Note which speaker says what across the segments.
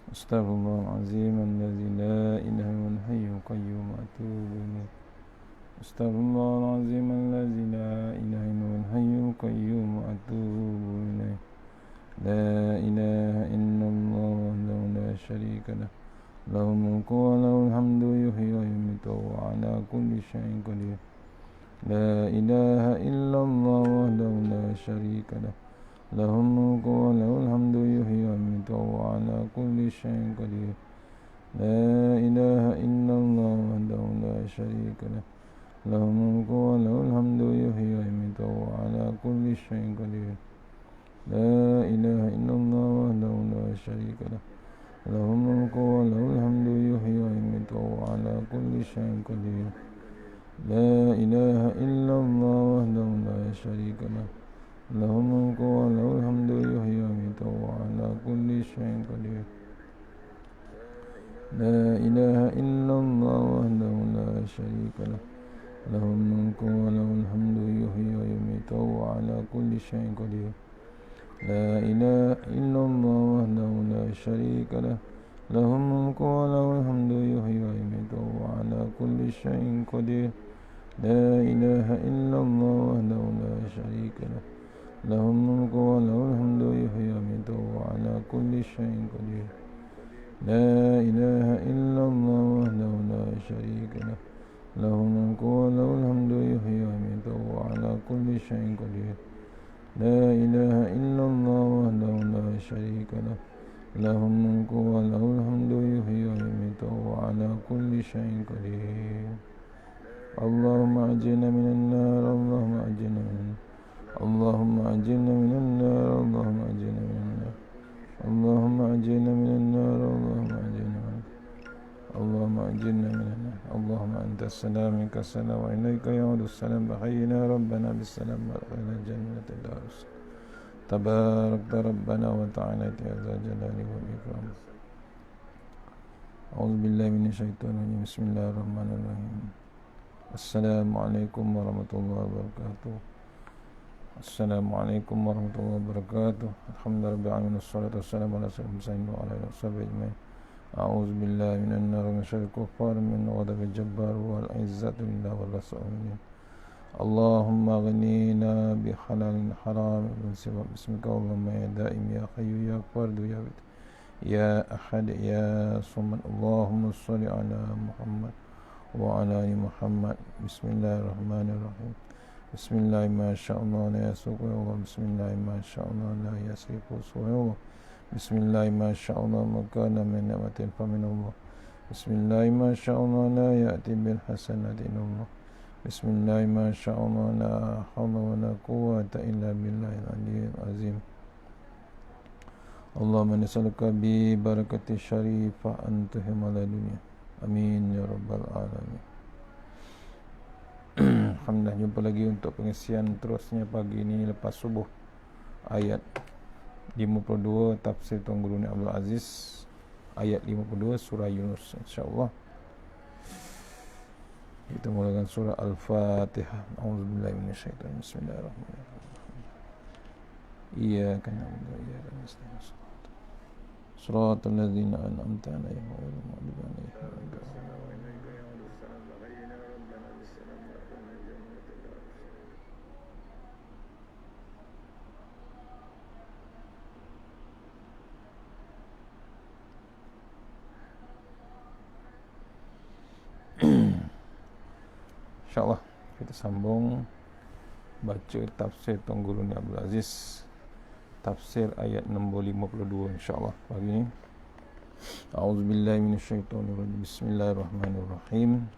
Speaker 1: أستغفر الله العظيم الذي لا إله إلا هو الحي القيوم وأتوب إليه. أستغفر الله العظيم الذي لا إله إلا هو الحي القيوم وأتوب إليه. لا إله إلا الله وحده لا شريك له له الملك وله الحمد يحيي ويميت وهو على كل شيء قدير. لا إله إلا الله وحده لا شريك له له الملك وله الحمد يحيي ويميت وهو على كل شيء قدير. لا إله إلا الله وحده لا شريك له له الملك وله الحمد يحيي ويميت وهو على كل شيء قدير. لا إله إلا الله وحده لا شريك له له الملك وله الحمد يحيي ويميت وهو على كل شيء قدير. لا إله إلا الله وحده لا شريك له له الملك وله الحمد يحيي ويميت وهو على كل شيء قدير. لا إله إلا الله وحده لا شريك له له الملك وله الحمد يحيي ويميت وهو على كل شيء قدير. لا إله إلا الله وحده لا شريك له له الملك وله الحمد يحيي ويميت وهو على كل شيء قدير. لا إله إلا الله وحده لا شريك له له الملك وله الحمد يحيي ويميت وهو على كل شيء قدير. لا إله إلا الله وحده لا شريك له له الملك وله الحمد يحيي ويميت وهو على كل شيء قدير. لا إله إلا الله وحده لا شريك له له الملك وله الحمد يحيي ويميت وهو على كل شيء قدير. اللهم أجرنا من النار اللهم أجرنا من النار اللهم أجرنا من النار اللهم أجرنا من النار اللهم أجرنا من النار اللهم أجرنا من النار اللهم أجرنا من النار. اللهم أنت السلام منك السلام وإليك يعود السلام. بحينا ربنا بالسلام وأدخلنا الجنة دار السلام. تبارك ربنا وتعالى يا ذا الجلال والإكرام. أعوذ بالله من الشيطان الرجيم. بسم الله الرحمن الرحيم. السلام عليكم ورحمة الله وبركاته. السلام عليكم ورحمة الله وبركاته. الحمد لله رب العالمين والصلاة والسلام على سيدنا محمد وعلى آله وصحبه أجمعين. أعوذ بالله من النار ومن شر الكفار من غضب الجبار والعزة لله والرسول. اللهم اغننا بحلال حرام من سوى باسمك اللهم يا دائم يا حي يا فرد يا بيت يا أحد يا صمد. اللهم صل على محمد وعلى آل محمد. بسم الله الرحمن الرحيم. بسم الله ما شاء الله لا يسوق الله. بسم الله ما شاء الله لا يسرق الله. بسم الله ما شاء الله ما كان من نعمة فمن الله. بسم الله ما شاء الله لا يأتي بالحسنة إلا الله. بسم الله ما شاء الله لا حول ولا قوة إلا بالله العلي العظيم. اللهم نسألك ببركة الشريفة أن تهم على الدنيا. Amin ya rabbal alamin. Alhamdulillah, jumpa lagi untuk pengisian terusnya pagi ini lepas subuh. Ayat 52 tafsir Tuan Guru Ni Abdul Aziz, ayat 52 surah Yunus, insyaallah. Kita mulakan surah Al-Fatihah. A'udzubillahi minasyaitonir rajim. Bismillahirrahmanirrahim. Iyyaka na'budu wa iyyaka nasta'in. Shiratal ladzina an'amta 'alaihim ghairil maghdubi 'alaihim waladdallin. InsyaAllah kita sambung baca tafsir Tuan Guru Ni Abdul Aziz, tafsir ayat nombor 52 insyaAllah pagi ini. A'udzubillahi minasyaitonirrajim. Bismillahirrahmanirrahim.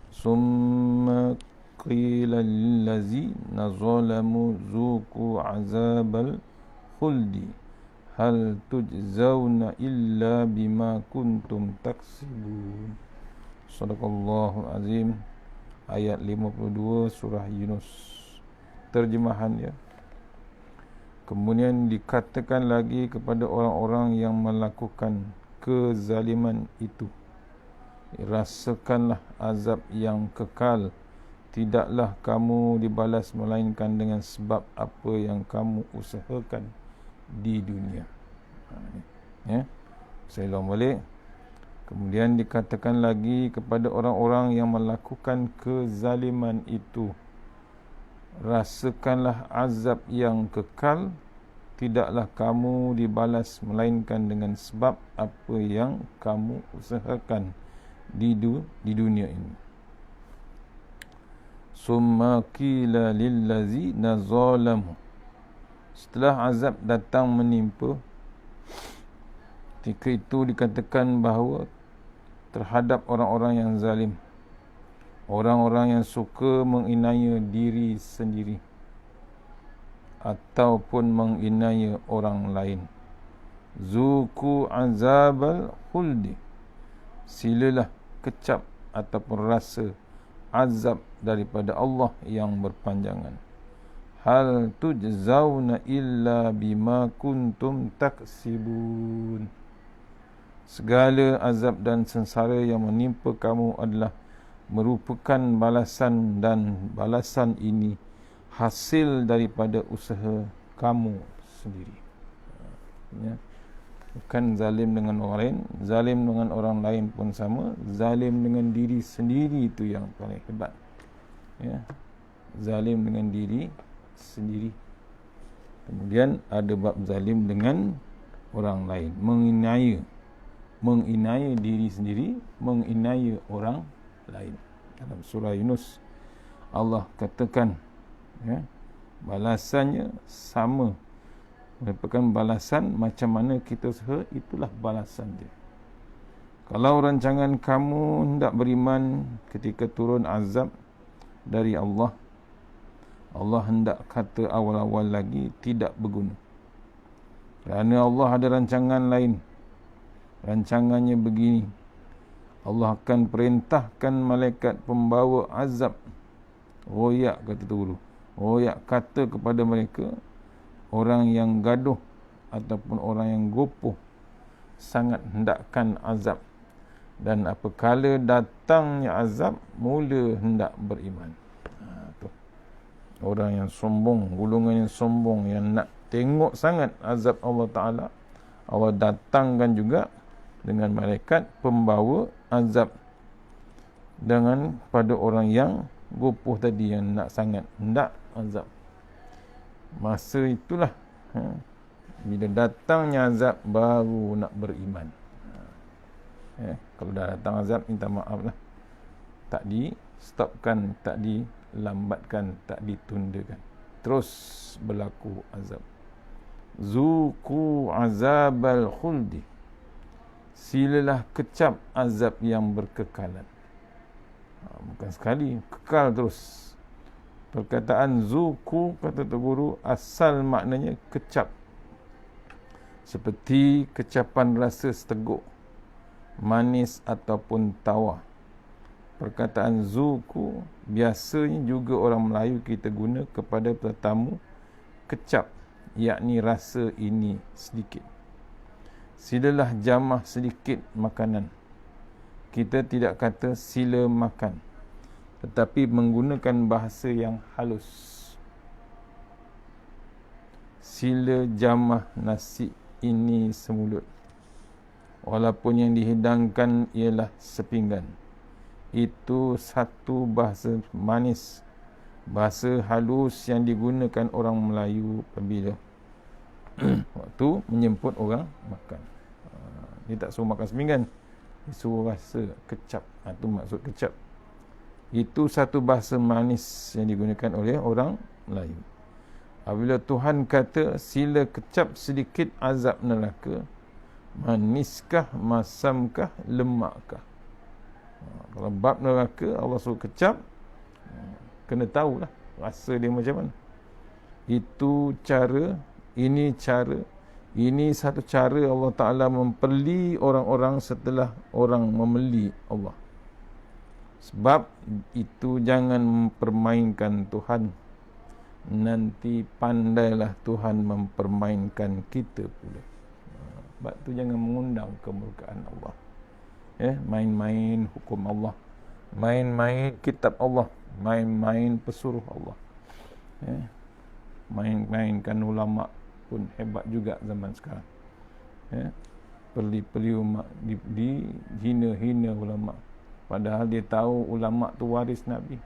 Speaker 1: Summa qila lillazina zalamu zuqu azabal khuldi hal tujzauna illa bima kuntum taksibun. Sadaqallahul azim. Ayat 52 surah Yunus. Terjemahan dia. Kemudian dikatakan lagi kepada orang-orang yang melakukan kezaliman itu, rasakanlah azab yang kekal, tidaklah kamu dibalas melainkan dengan sebab apa yang kamu usahakan di dunia. Ya. Saya ulang balik. Kemudian dikatakan lagi kepada orang-orang yang melakukan kezaliman itu, rasakanlah azab yang kekal, tidaklah kamu dibalas melainkan dengan sebab apa yang kamu usahakan di dunia ini. Summa qila lillazina zalamu, setelah azab datang menimpa, ketika itu dikatakan bahawa terhadap orang-orang yang zalim, orang-orang yang suka menginaya diri sendiri ataupun menginaya orang lain, zuku azabal khuldi, silalah kecap ataupun rasa azab daripada Allah yang berpanjangan. Hal tujzauna illa bima kuntum taksibun, segala azab dan sengsara yang menimpa kamu adalah merupakan balasan, dan balasan ini hasil daripada usaha kamu sendiri. Ya. Bukan zalim dengan orang lain, zalim dengan orang lain pun sama, zalim dengan diri sendiri itu yang paling hebat. Ya. Zalim dengan diri sendiri. Kemudian ada bab zalim dengan orang lain, menginaya diri sendiri, menginaya orang lain. Dalam surah Yunus Allah katakan, ya, balasannya sama, merupakan balasan macam mana kita usaha, itulah balasan dia. Kalau rancangan kamu hendak beriman ketika turun azab dari Allah, Allah hendak kata awal-awal lagi tidak berguna, kerana Allah ada rancangan lain. Rancangannya begini, Allah akan perintahkan malaikat pembawa azab, royak kata tu dulu, royak kata kepada mereka, orang yang gaduh ataupun orang yang gopoh sangat hendakkan azab, dan apabila datangnya azab mula hendak beriman. Tu. Orang yang sombong, golongan yang sombong, yang nak tengok sangat azab Allah Ta'ala, Allah datangkan juga dengan malaikat pembawa azab, dengan pada orang yang gopoh tadi, yang nak sangat hendak azab. Masa itulah, bila datangnya azab baru nak beriman. Kalau dah datang azab, minta maaf lah, tak di stopkan, tak dilambatkan, tak ditundakan, terus berlaku azab. Zuku azabal khuldi, silalah kecap azab yang berkekalan. Bukan sekali, kekal terus. Perkataan zuku, kata Tok Guru, asal maknanya kecap, seperti kecapan rasa seteguk, manis ataupun tawar. Perkataan zuku biasanya juga orang Melayu kita guna kepada tetamu kecap, yakni rasa ini sedikit. Silalah jamah sedikit makanan. Kita tidak kata sila makan, tetapi menggunakan bahasa yang halus. Sila jamah nasi ini semulut, walaupun yang dihidangkan ialah sepinggan. Itu satu bahasa manis, bahasa halus yang digunakan orang Melayu apabila waktu menjemput orang makan. Dia tak suruh makan sepinggan, dia suruh rasa kecap. Itu maksud kecap. Itu satu bahasa manis yang digunakan oleh orang Melayu. Apabila Tuhan kata sila kecap sedikit azab neraka, maniskah, masamkah, lemakkah? Kalau bab neraka Allah suruh kecap, kena tahulah rasa dia macam mana. Itu cara, ini cara, ini satu cara Allah Ta'ala memperli orang-orang setelah orang memeli Allah. Sebab itu jangan mempermainkan Tuhan, nanti pandailah Tuhan mempermainkan kita pula. Sebab tu jangan mengundang kemurkaan Allah. Main-main hukum Allah, main-main kitab Allah, main-main pesuruh Allah. Main-mainkan ulama pun hebat juga zaman sekarang. perli dihina-hina ulama. Padahal dia tahu ulama tu waris Nabi.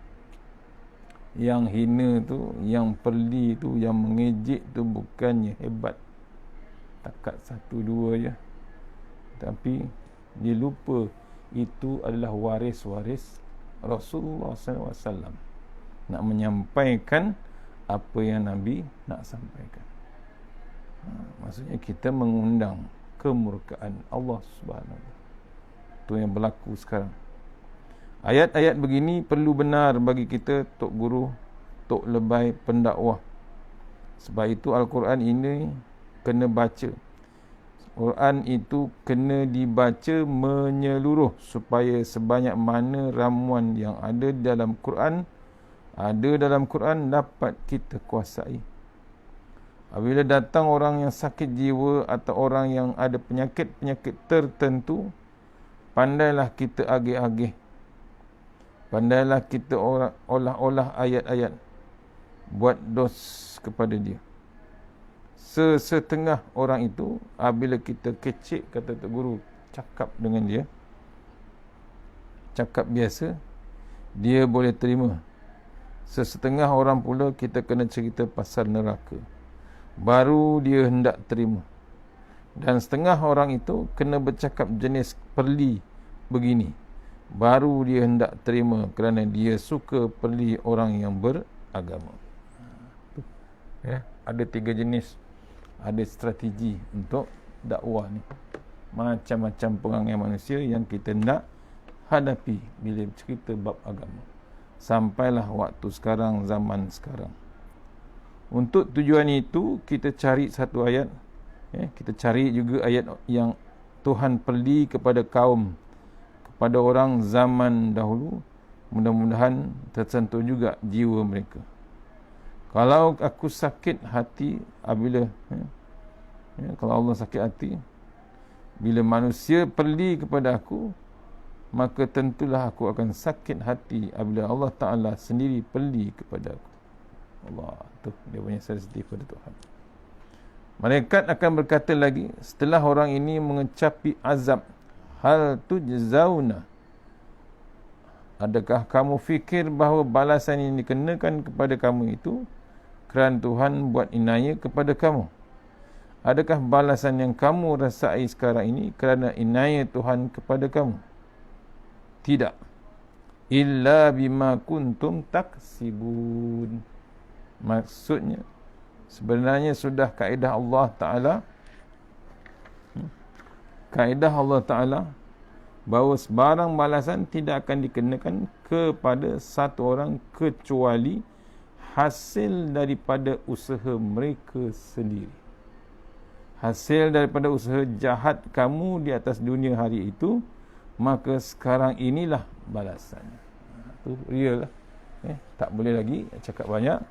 Speaker 1: Yang hina tu, yang perli tu, yang mengejek tu bukannya hebat, takat satu dua je, tapi dia lupa itu adalah waris-waris Rasulullah SAW, nak menyampaikan apa yang Nabi nak sampaikan. Maksudnya kita mengundang kemurkaan Allah Subhanahu Wa Taala. Itu yang berlaku sekarang. Ayat-ayat begini perlu benar bagi kita, tok guru, tok lebay, pendakwah. Sebab itu Al-Quran ini kena baca. Quran itu kena dibaca menyeluruh supaya sebanyak mana ramuan yang ada dalam Quran dapat kita kuasai. Apabila datang orang yang sakit jiwa atau orang yang ada penyakit-penyakit tertentu, pandailah kita agih-agih. Pandailah kita olah-olah ayat-ayat, buat dos kepada dia. Setengah orang itu, apabila kita kecek, kata Tok Guru, cakap dengan dia, cakap biasa, dia boleh terima. Setengah orang pula kita kena cerita pasal neraka, baru dia hendak terima. Dan setengah orang itu kena bercakap jenis perli begini, baru dia hendak terima, kerana dia suka perli orang yang beragama. Ya, ada 3 jenis, ada strategi untuk dakwah ni. Macam-macam perangai manusia yang kita nak hadapi bila cerita bab agama. Sampailah waktu sekarang, zaman sekarang. Untuk tujuan itu, kita cari satu ayat. Kita cari juga ayat yang Tuhan perli kepada kaum, kepada orang zaman dahulu. Mudah-mudahan tersentuh juga jiwa mereka. Kalau aku sakit hati, apabila kalau Allah sakit hati, bila manusia perli kepada aku, maka tentulah aku akan sakit hati apabila Allah Ta'ala sendiri perli kepada aku. Allah, tu dia punya sensitif pada Tuhan. Malaikat akan berkata lagi, setelah orang ini mengecapi azab, hal tujzauna, adakah kamu fikir bahawa balasan yang dikenakan kepada kamu itu kerana Tuhan buat inayah kepada kamu? Adakah balasan yang kamu rasai sekarang ini kerana inayah Tuhan kepada kamu? Tidak. Illa bima kuntum taksibun. Maksudnya, sebenarnya sudah kaedah Allah Ta'ala, bahawa sebarang balasan tidak akan dikenakan kepada satu orang kecuali hasil daripada usaha mereka sendiri. Hasil daripada usaha jahat kamu di atas dunia hari itu, maka sekarang inilah balasannya. Itu real lah. Tak boleh lagi cakap banyak.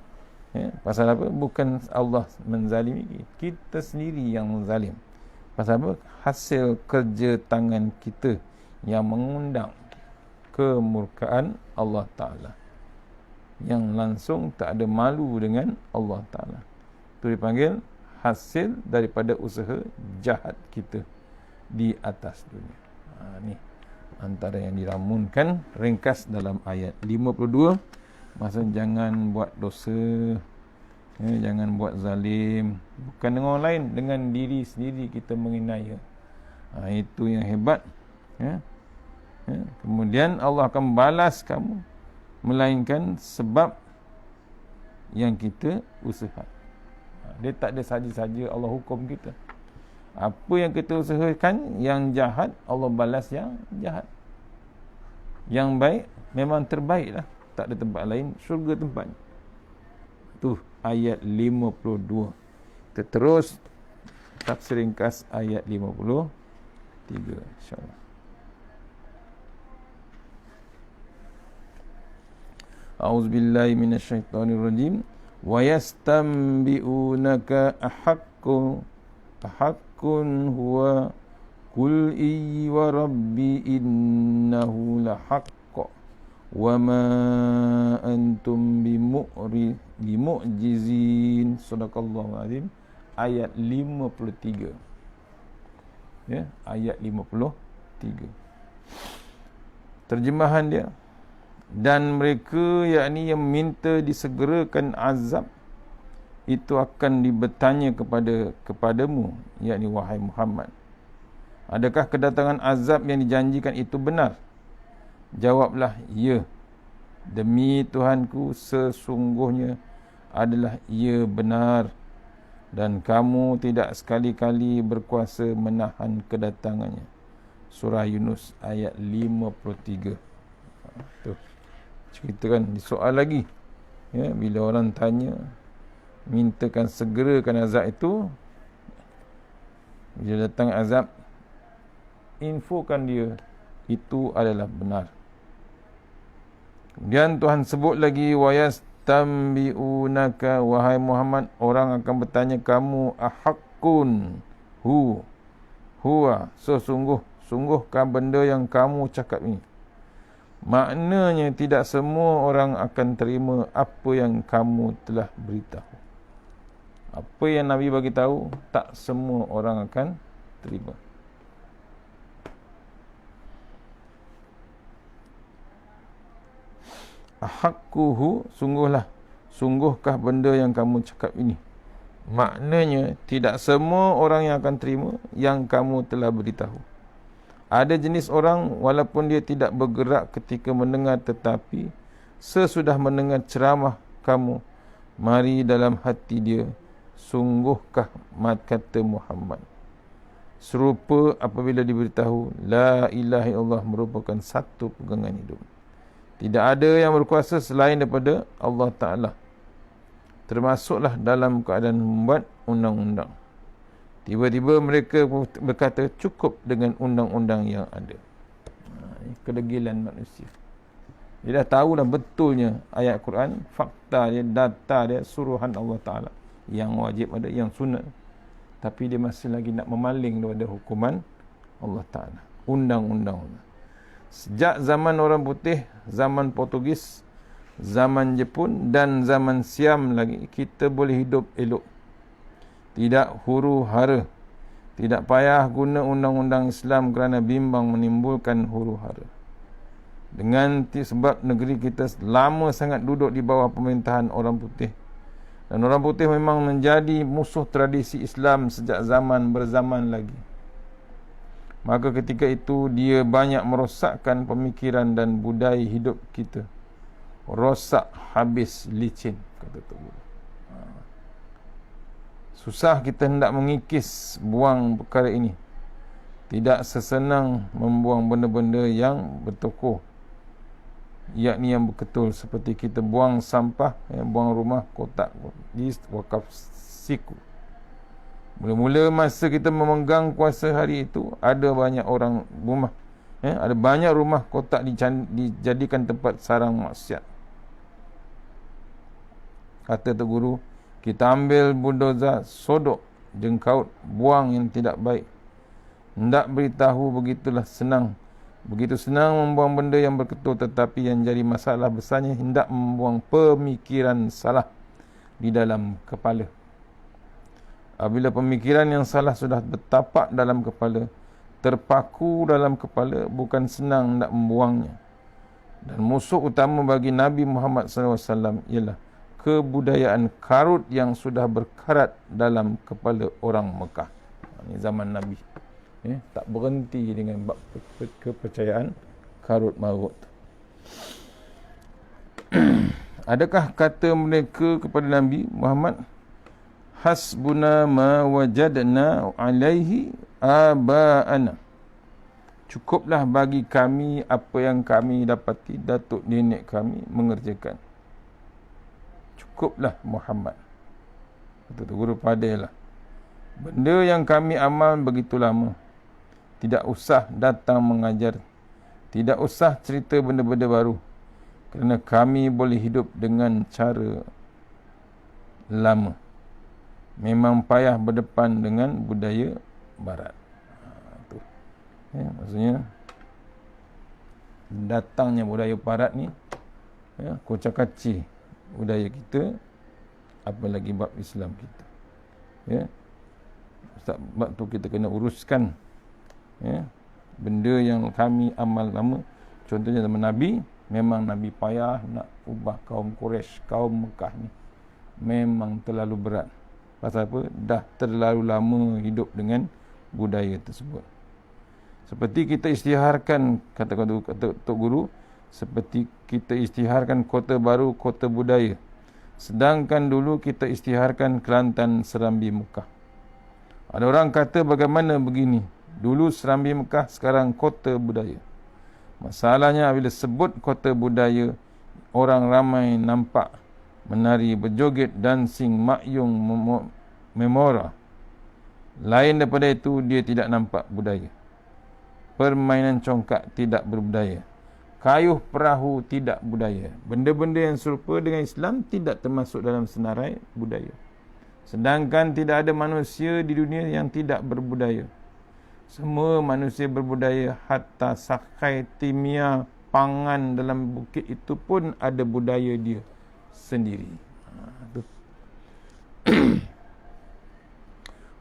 Speaker 1: Pasal apa? Bukan Allah menzalimi, kita sendiri yang menzalim. Pasal apa? Hasil kerja tangan kita yang mengundang kemurkaan Allah Ta'ala, yang langsung tak ada malu dengan Allah Ta'ala. Itu dipanggil hasil daripada usaha jahat kita di atas dunia. Ni antara yang diramunkan ringkas dalam ayat 52. Maksud jangan buat dosa, jangan buat zalim, bukan dengan orang lain, dengan diri sendiri kita menginaya. Itu yang hebat. Kemudian Allah akan balas kamu, melainkan sebab yang kita usaha. Dia tak ada saja-saja Allah hukum kita. Apa yang kita usahakan, yang jahat, Allah balas yang jahat. Yang baik, memang terbaik lah. Tak ada tempat lain, syurga tempatnya. Tu ayat 52. Kita terus tafsir ringkas ayat 53, insyaAllah. A'udzubillahi minasyaitanirrajim. Wa yastanbi'unaka ahaqqun huwa qul i wa rabbi innahu lahaqq wa ma antum bimu'jizin. Sadaqallahu azim. Ayat 53. Ya, ayat 53. Terjemahan dia, dan mereka yakni yang minta disegerakan azab itu akan bertanya kepadamu, yakni wahai Muhammad, adakah kedatangan azab yang dijanjikan itu benar? Jawablah, ya, demi Tuhanku, sesungguhnya adalah ia benar, dan kamu tidak sekali-kali berkuasa menahan kedatangannya. Surah Yunus ayat 53. Tu ceritakan soal lagi, ya, bila orang tanya, mintakan segerakan azab itu, bila datang azab, infokan dia itu adalah benar. Kemudian Tuhan sebut lagi, wa yastambi'unaka, wahai Muhammad, orang akan bertanya kamu, ahaqqun huwa, sungguhkah benda yang kamu cakap ini? Maknanya tidak semua orang akan terima apa yang kamu telah beritahu. Apa yang Nabi bagi tahu, tak semua orang akan terima. Ahaqquhu, sungguhkah benda yang kamu cakap ini? Maknanya tidak semua orang yang akan terima yang kamu telah beritahu. Ada jenis orang walaupun dia tidak bergerak ketika mendengar, tetapi sesudah mendengar ceramah kamu, mari dalam hati dia, sungguhkah, kata Muhammad, serupa apabila diberitahu la ilaha illallah merupakan satu pegangan hidup. Tidak ada yang berkuasa selain daripada Allah Ta'ala, termasuklah dalam keadaan membuat undang-undang. Tiba-tiba mereka berkata, cukup dengan undang-undang yang ada. Kedegilan manusia. Dia dah tahulah betulnya ayat Quran, fakta dia, data dia, suruhan Allah Ta'ala, yang wajib ada, yang sunat. Tapi dia masih lagi nak memaling daripada hukuman Allah Ta'ala, undang-undang. Sejak zaman orang putih, zaman Portugis, zaman Jepun dan zaman Siam lagi, kita boleh hidup elok. Tidak huru-hara. Tidak payah guna undang-undang Islam kerana bimbang menimbulkan huru-hara. Dengan sebab negeri kita lama sangat duduk di bawah pemerintahan orang putih. Dan orang putih memang menjadi musuh tradisi Islam sejak zaman berzaman lagi. Maka ketika itu dia banyak merosakkan pemikiran dan budaya hidup kita. Rosak habis licin, kata Tok Guru. Susah kita hendak mengikis buang perkara ini. Tidak sesenang membuang benda-benda yang bertokoh, yakni yang berketul, seperti kita buang sampah, buang rumah kotak di wakaf siku. Mula-mula masa kita memegang kuasa hari itu, ada banyak orang rumah, ada banyak rumah kotak dijadikan tempat sarang maksiat. Kata Tok Guru, kita ambil bulldozer, sodok, jengkaut, buang yang tidak baik. Hendak beritahu begitulah senang. Begitu senang membuang benda yang berketul, tetapi yang jadi masalah besarnya hendak membuang pemikiran salah di dalam kepala. Apabila pemikiran yang salah sudah bertapak dalam kepala, terpaku dalam kepala, bukan senang nak membuangnya. Dan musuh utama bagi Nabi Muhammad SAW ialah kebudayaan karut yang sudah berkarat dalam kepala orang Mekah. Ini zaman Nabi. Tak berhenti dengan kepercayaan karut marut. Adakah kata mereka kepada Nabi Muhammad, hasbuna ma wajadna alaihi aba'ana, cukuplah bagi kami apa yang kami dapati datuk nenek kami mengerjakan. Cukuplah Muhammad, kata Guru Padailah, benda yang kami amal begitu lama. Tidak usah datang mengajar, tidak usah cerita benda-benda baru, kerana kami boleh hidup dengan cara lama. Memang payah berdepan dengan budaya barat. Maksudnya datangnya budaya barat ni, kocak-kacir budaya kita, apalagi bab Islam kita. Sebab tu kita kena uruskan Ya, benda yang kami amal lama. Contohnya zaman Nabi, memang Nabi payah nak ubah kaum Quraisy, kaum Mekah ni. Memang terlalu berat. Pasal apa? Dah terlalu lama hidup dengan budaya tersebut. Seperti kita isytiharkan, kata Tok Guru, seperti kita isytiharkan Kota Baru, kota budaya. Sedangkan dulu kita isytiharkan Kelantan, Serambi, Mekah. Ada orang kata bagaimana begini? Dulu Serambi, Mekah, sekarang kota budaya. Masalahnya bila sebut kota budaya, orang ramai nampak menari, berjoget, dancing, makyung, memora. Lain daripada itu, dia tidak nampak budaya. Permainan congkak tidak berbudaya. Kayuh perahu tidak budaya. Benda-benda yang serupa dengan Islam tidak termasuk dalam senarai budaya. Sedangkan tidak ada manusia di dunia yang tidak berbudaya. Semua manusia berbudaya, hatta sakai, timia, pangan dalam bukit itu pun ada budaya dia sendiri.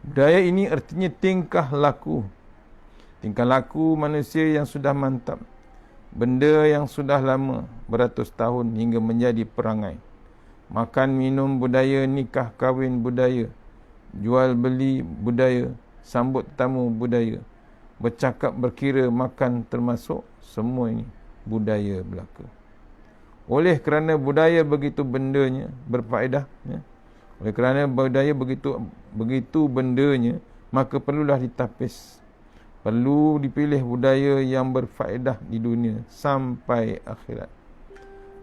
Speaker 1: Budaya ini artinya tingkah laku. Tingkah laku manusia yang sudah mantap. Benda yang sudah lama, beratus tahun hingga menjadi perangai. Makan minum budaya, nikah kahwin budaya, jual beli budaya, sambut tamu budaya, bercakap berkira makan termasuk, semua ini budaya belaka. Oleh kerana budaya begitu bendanya berfaedah, ya, oleh kerana budaya begitu bendanya, maka perlulah ditapis. Perlu dipilih budaya yang berfaedah di dunia sampai akhirat,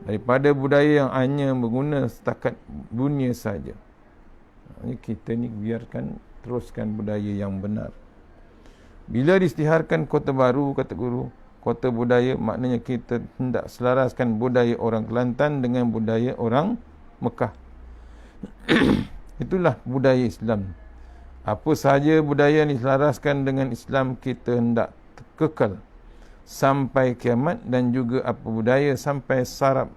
Speaker 1: daripada budaya yang hanya berguna setakat dunia saja. Kita ni biarkan teruskan budaya yang benar. Bila diisytiharkan Kota Baru, kata Guru, kota budaya, maknanya kita hendak selaraskan budaya orang Kelantan dengan budaya orang Mekah. Itulah budaya Islam. Apa sahaja budaya yang diselaraskan dengan Islam, kita hendak kekal sampai kiamat, dan juga apa budaya sampai sarap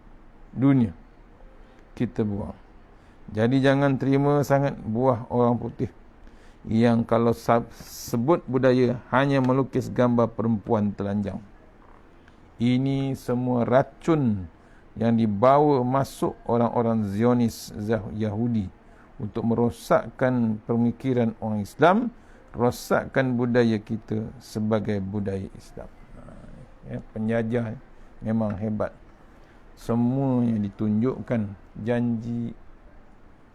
Speaker 1: dunia kita buang. Jadi jangan terima sangat buah orang putih yang kalau sebut budaya hanya melukis gambar perempuan telanjang. Ini semua racun yang dibawa masuk orang-orang Zionis Yahudi untuk merosakkan pemikiran orang Islam, rosakkan budaya kita sebagai budaya Islam. Ya, penjajah memang hebat. Semua yang ditunjukkan janji,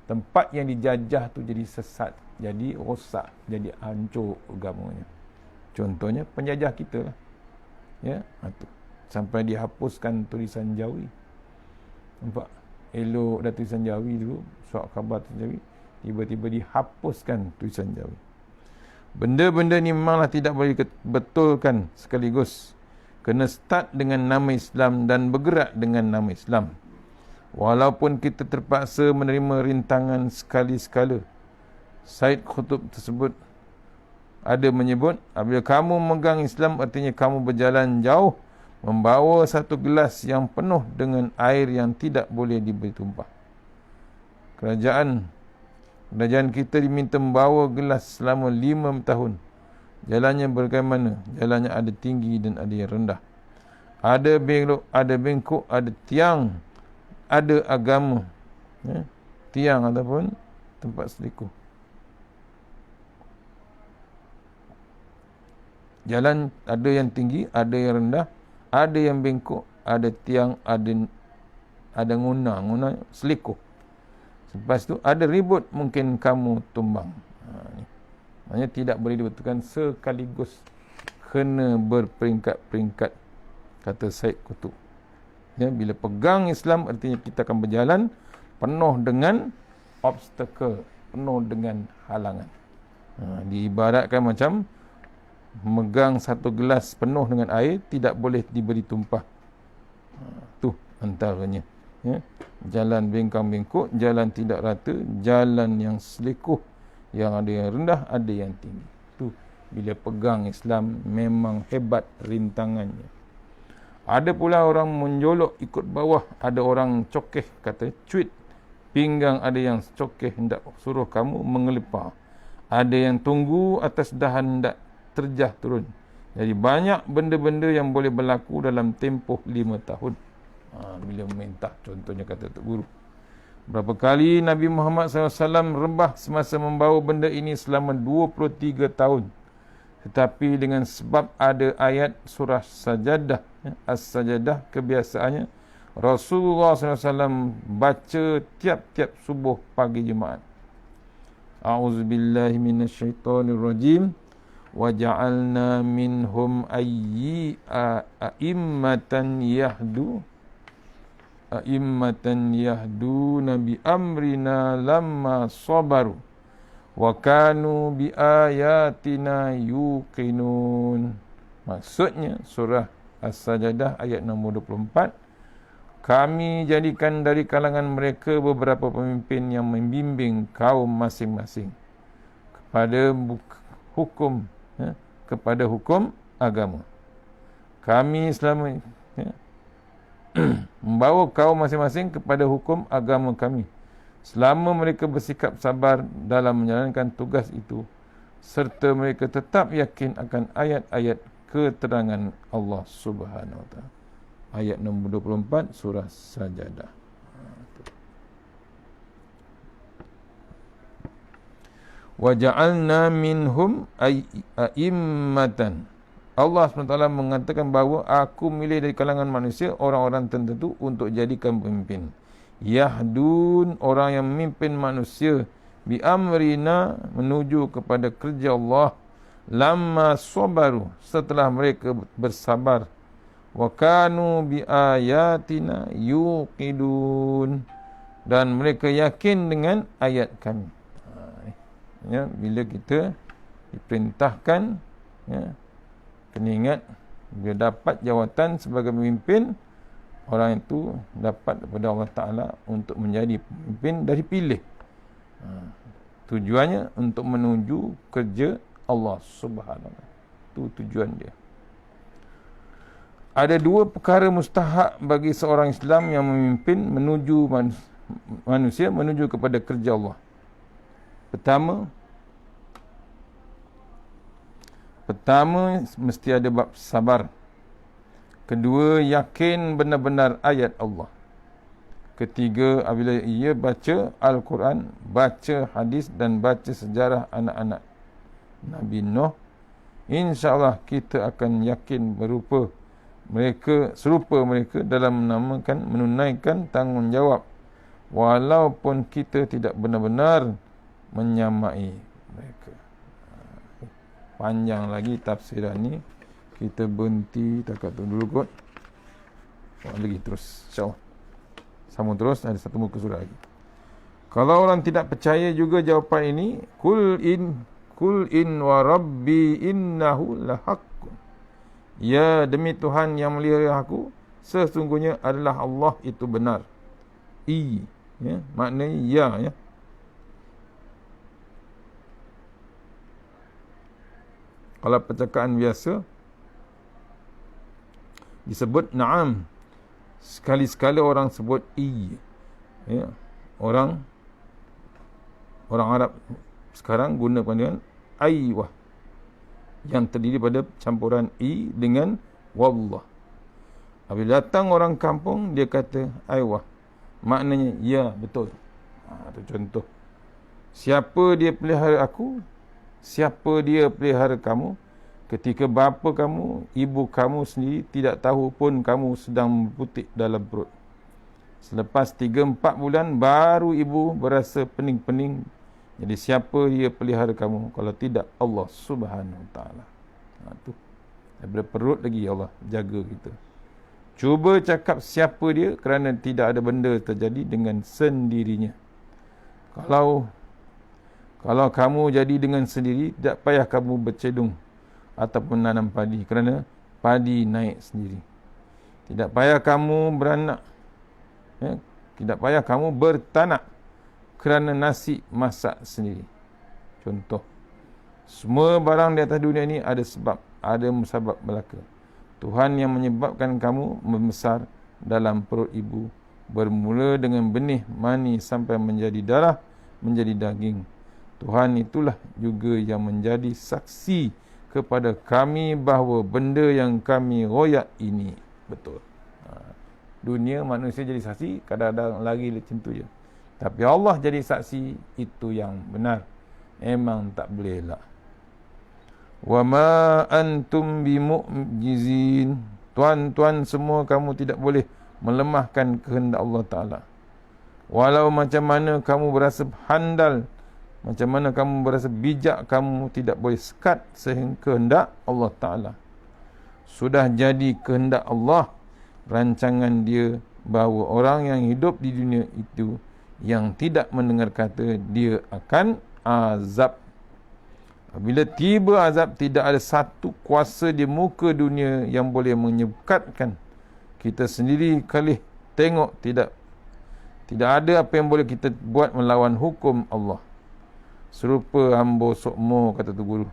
Speaker 1: tempat yang dijajah tu jadi sesat, jadi rosak, jadi hancur agamanya. Contohnya penjajah kita lah. Ya, tu. Sampai dihapuskan tulisan Jawi. Nampak? Elok dah tulisan Jawi dulu, surat khabar tulisan Jawi, tiba-tiba dihapuskan tulisan Jawi. Benda-benda ni memanglah tidak boleh betulkan sekaligus. Kena start dengan nama Islam dan bergerak dengan nama Islam. Walaupun kita terpaksa menerima rintangan sekali-sekala. Said Qutb tersebut ada menyebut, apabila kamu memegang Islam, artinya kamu berjalan jauh, membawa satu gelas yang penuh dengan air yang tidak boleh diberi tumpah. Kerajaan kita diminta membawa gelas selama 5 tahun. Jalannya bagaimana? Jalannya ada tinggi dan ada yang rendah. Ada belok, ada bengkok, ada tiang, ada agama. Ya? Tiang ataupun tempat selikuh. Jalan ada yang tinggi, ada yang rendah, ada yang bengkok, ada tiang, ada nguna selikuh. Lepas tu ada ribut, mungkin kamu tumbang. Maksudnya tidak boleh dibetulkan sekaligus, kena berperingkat-peringkat, kata Said Qutb. Ya, bila pegang Islam, artinya kita akan berjalan penuh dengan obstacle, penuh dengan halangan. Diibaratkan macam memegang satu gelas penuh dengan air, tidak boleh diberi tumpah. Tu antaranya. Ya. Jalan bengkang-bengkok, jalan tidak rata, jalan yang selikuh, yang ada yang rendah, ada yang tinggi. Tu bila pegang Islam memang hebat rintangannya. Ada pula orang menjolok ikut bawah, ada orang cokeh, kata cuit pinggang, ada yang cokeh hendak suruh kamu mengelepar, ada yang tunggu atas dahan hendak terjah turun. Jadi banyak benda-benda yang boleh berlaku dalam tempoh 5 tahun. Bila meminta, contohnya kata Tok Guru. Berapa kali Nabi Muhammad SAW rebah semasa membawa benda ini selama 23 tahun. Tetapi dengan sebab ada ayat surah Sajadah, As-Sajadah, kebiasaannya Rasulullah SAW baca tiap-tiap subuh pagi Jumaat. A'udzubillahi minasyaitonirrajim. Wa ja'alna minhum a'immatan yahduna bi amrina lamma sabaru wa kanu bi ayatina yuqinun. Maksudnya surah As-Sajadah ayat nombor 24, kami jadikan dari kalangan mereka beberapa pemimpin yang membimbing kaum masing-masing kepada hukum kepada hukum agama. Kami selama membawa kaum masing-masing kepada hukum agama kami selama mereka bersikap sabar dalam menjalankan tugas itu, serta mereka tetap yakin akan ayat-ayat keterangan Allah Subhanahu Wa Taala. Ayat nombor 24 surah Sajadah. Wa ja'alna minhum a'immatan. Allah SWT mengatakan bahawa aku milih dari kalangan manusia orang-orang tertentu untuk jadikan pemimpin. Yahdun, orang yang memimpin manusia, bi amrina, menuju kepada kerja Allah, lamma sabaru, setelah mereka bersabar, wa kanu bi ayatina yuqidun, dan mereka yakin dengan ayat kami. Bila kita diperintahkan, kena ingat, bila dapat jawatan sebagai pemimpin, orang itu dapat daripada Allah Ta'ala untuk menjadi pemimpin dari pilih. Tujuannya untuk menuju kerja Allah Subhanahu Wa Taala. Itu tujuan dia. Ada dua perkara mustahak bagi seorang Islam yang memimpin menuju manusia menuju kepada kerja Allah. Pertama mesti ada bab sabar. Kedua, yakin benar-benar ayat Allah. Ketiga, apabila ia baca Al-Quran, baca hadis dan baca sejarah anak-anak Nabi Nuh, insya-Allah kita akan yakin serupa mereka dalam menunaikan tanggungjawab, walaupun kita tidak benar-benar menyamai mereka. Panjang lagi tafsiran ni, kita berhenti takat tu dulu kot. Lagi terus, insya-Allah sambung terus, ada satu muka surat lagi. Kalau orang tidak percaya juga jawapan ini, kul in wa rabbi innahu lahaqqun. Ya, demi Tuhan yang melihara aku, sesungguhnya adalah Allah itu benar. Maknanya ya. Kalau percakapan biasa disebut na'am. Sekali-sekala orang sebut Orang Arab sekarang guna panggilan aywah, yang terdiri pada campuran dengan wallah. Apabila datang orang kampung, dia kata aywah, maknanya ya, betul. Itu contoh. Siapa dia pelihara aku? Siapa dia pelihara kamu? Ketika bapa kamu, ibu kamu sendiri tidak tahu pun kamu sedang berputik dalam perut. Selepas 3-4 bulan, baru ibu berasa pening-pening. Jadi siapa dia pelihara kamu kalau tidak Allah Subhanahu Wa Taala? Itu daripada perut lagi Allah jaga kita. Cuba cakap siapa dia, kerana tidak ada benda terjadi dengan sendirinya. Kalau kamu jadi dengan sendiri, tidak payah kamu bercedung ataupun nanam padi, kerana padi naik sendiri. Tidak payah kamu beranak, tidak payah kamu bertanak, kerana nasi masak sendiri. Contoh, semua barang di atas dunia ini ada sebab, ada musabab belaka. Tuhan yang menyebabkan kamu membesar dalam perut ibu, bermula dengan benih mani sampai menjadi darah, menjadi daging. Tuhan itulah juga yang menjadi saksi kepada kami bahawa benda yang kami royak ini betul. Dunia manusia jadi saksi, kadang-kadang lari macam tu je. Tapi Allah jadi saksi, itu yang benar. Memang tak boleh elak. Wa ma antum bimu'jizin. Tuan-tuan semua, kamu tidak boleh melemahkan kehendak Allah Ta'ala. Walau macam mana kamu berasa handal, macam mana kamu berasa bijak, kamu tidak boleh sekat sehingga kehendak Allah Ta'ala. Sudah jadi kehendak Allah, rancangan dia, bahawa orang yang hidup di dunia itu yang tidak mendengar kata, dia akan azab. Bila tiba azab, tidak ada satu kuasa di muka dunia yang boleh menyekatkan kita sendiri kali tengok. Tidak ada apa yang boleh kita buat melawan hukum Allah. Serupa hamba sokmo, kata tu guru.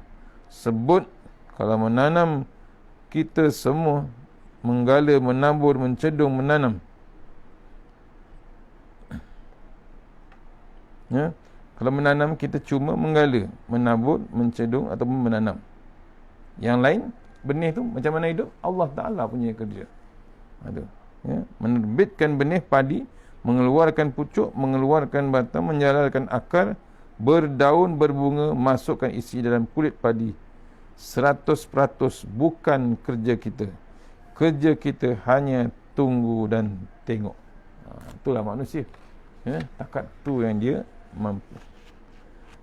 Speaker 1: Sebut kalau menanam, kita semua menggala, menabur, mencedung, menanam. Ya? Kalau menanam, kita cuma menggala, menabur, mencedung ataupun menanam. Yang lain, benih tu macam mana hidup? Allah Ta'ala punya kerja. Ada. Ya? Menerbitkan benih padi, mengeluarkan pucuk, mengeluarkan batang, menjalarkan akar, berdaun, berbunga, masukkan isi dalam kulit padi. 100% bukan kerja kita. Kerja kita hanya tunggu dan tengok. Itulah manusia. Ya? Takat tu yang dia mampu.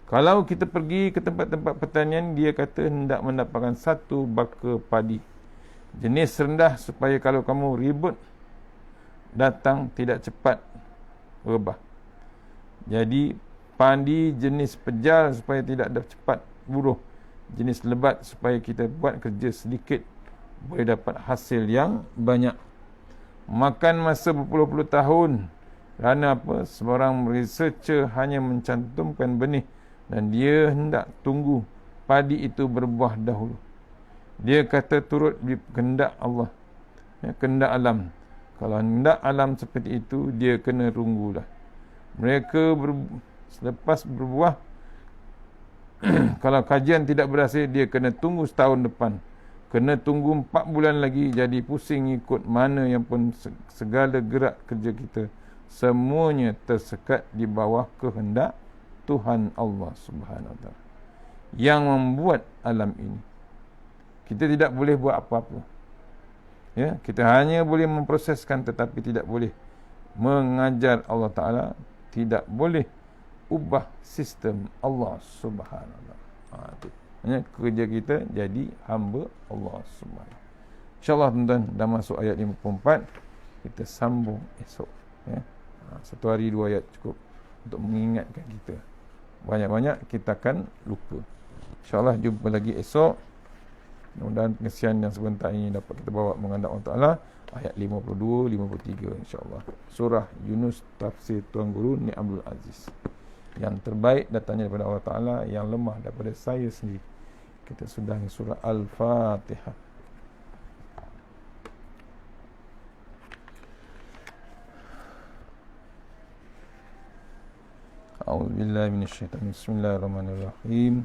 Speaker 1: Kalau kita pergi ke tempat-tempat pertanian, dia kata hendak mendapatkan 1 baka padi. Jenis rendah supaya kalau kamu ribut datang tidak cepat rebah. Jadi padi jenis pejal supaya tidak cepat buruh. Jenis lebat supaya kita buat kerja sedikit boleh dapat hasil yang banyak. Makan masa berpuluh-puluh tahun. Kerana apa? Seorang researcher hanya mencantumkan benih dan dia hendak tunggu padi itu berbuah dahulu. Dia kata turut kehendak Allah, ya, kehendak alam. Kalau hendak alam seperti itu, dia kena tunggulah. Mereka selepas berbuah, kalau kajian tidak berhasil, dia kena tunggu setahun depan. Kena tunggu 4 bulan lagi. Jadi pusing ikut mana yang pun, segala gerak kerja kita semuanya tersekat di bawah kehendak Tuhan Allah Subhanahu Wa Taala yang membuat alam ini. Kita tidak boleh buat apa-apa. Ya, kita hanya boleh memproseskan, tetapi tidak boleh mengajar Allah Taala, tidak boleh ubah sistem Allah Subhanahu Wa Taala. Itu. Ya, kerja kita jadi hamba Allah Subhanahu. InsyaAllah tuan-tuan, dah masuk ayat 54. Kita sambung esok. Ya. 1 hari 2 ayat cukup untuk mengingatkan kita. Banyak-banyak kita akan lupa. InsyaAllah jumpa lagi esok. Mudah-mudahan pengesian yang sebentar ini dapat kita bawa menghadap Allah Ta'ala. Ayat 52, 53 insyaAllah. Surah Yunus, tafsir Tuan Guru Ni Abdul Aziz. Yang terbaik datangnya daripada Allah Ta'ala, yang lemah daripada saya sendiri. Kita sudahi surah Al-Fatihah. أعوذ بالله من الشيطان. بسم الله الرحمن الرحيم.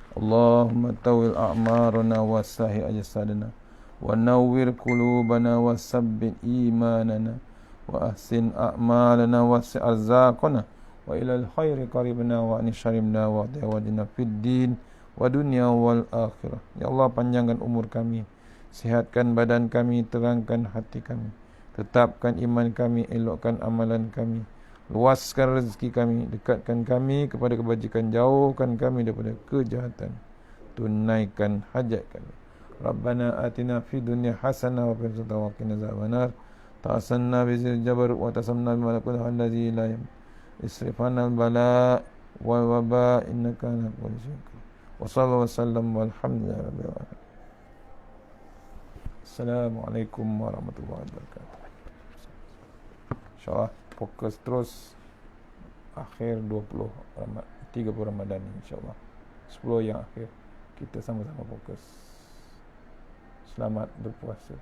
Speaker 1: اللهم طول أعمارنا وسهل أجسادنا ونور قلوبنا وثبت إيماننا وأحسن أعمالنا واسع أرزاقنا وإلى الخير قريبنا وأن شرمنا وعدنا في الدين ودنيا والآخرة. Ya Allah, panjangkan umur kami, sihatkan badan kami, terangkan hati kami, tetapkan iman kami, elokkan amalan kami, luaskan rezeki kami, dekatkan kami kepada kebajikan, jauhkan kami daripada kejahatan, tunaikan hajat kami. Rabbana atina fid dunya hasanah wa fil akhirati wa qina adzabannar. Ta'asanna bizil jabar wa tasamna bimalakul allazi la isrifana al-bala wa waba innaka ala kulli syai'in qadir. Wa sallallahu wasallam walhamdulillahi rabbil alamin. Assalamualaikum warahmatullahi wabarakatuh. InsyaAllah fokus terus akhir 30 Ramadan insyaAllah. 10 yang akhir kita sama-sama fokus. Selamat berpuasa.